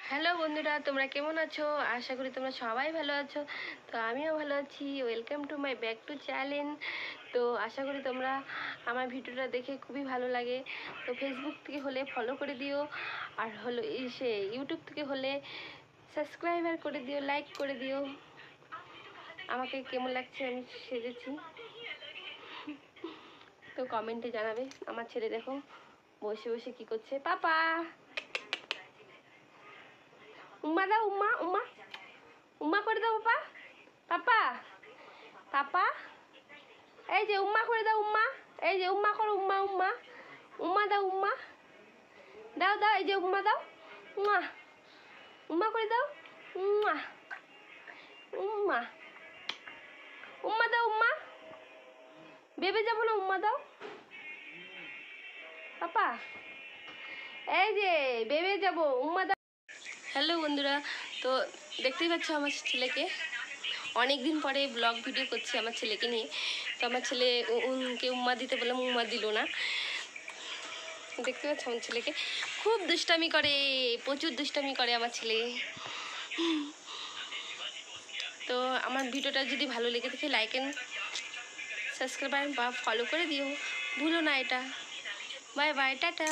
Hello বন্ধুরা, তোমরা কেমন আছো? আশা করি তোমরা সবাই ভালো আছো। তো আমিও ভালো আছি। Welcome to my back to channel. তো আশা করি তোমরা আমার ভিডিওটা দেখে খুবই ভালো লাগে। তো ফেসবুক থেকে হলে ফলো করে দিও, আর হলো ইউটিউব থেকে হলে সাবস্ক্রাইবার করে দিও, লাইক করে দিও। আমাকে কেমন লাগছে আমি সেজেছি তো কমেন্টে জানাবে। আমার ছেলে দেখো বসে বসে কি করছে। পাপা উম্মা দাও, উম্মা উম্মা উম্মা করে দাও পাপা। পাপা পাপা এই যে উম্মা করে দাও, উম্মা। এই যে উম্মা করো, উম্মা উম্মা উম্মা দাও, উম্মা দাও দাও। এই যে উম্মা দাও, উম্মা উম্মা করে দাও, উম্মা উম্মা উম্মা দাও, উম্মা। বেবে যাবো না, উম্মা দাও পাপা। এই যে বেবে যাবো, উম্মা দাও। হ্যালো বন্ধুরা, তো দেখতেই পাচ্ছ আমার ছেলেকে। অনেক দিন পরে ব্লগ ভিডিও করছি আমার ছেলেকে নিয়ে। তো আমার ছেলে কে উম্মা দিতে বললাম, উম্মা দিল না। দেখতে পাচ্ছ আমার ছেলেকে, খুব দুষ্টামি করে, প্রচুর দুষ্টামি করে আমার ছেলে। তো আমার ভিডিওটা যদি ভালো লেগে থাকে লাইক অ্যান্ড সাবস্ক্রাইব বা ফলো করে দিও, ভুলো না এটা। Bye bye, tata.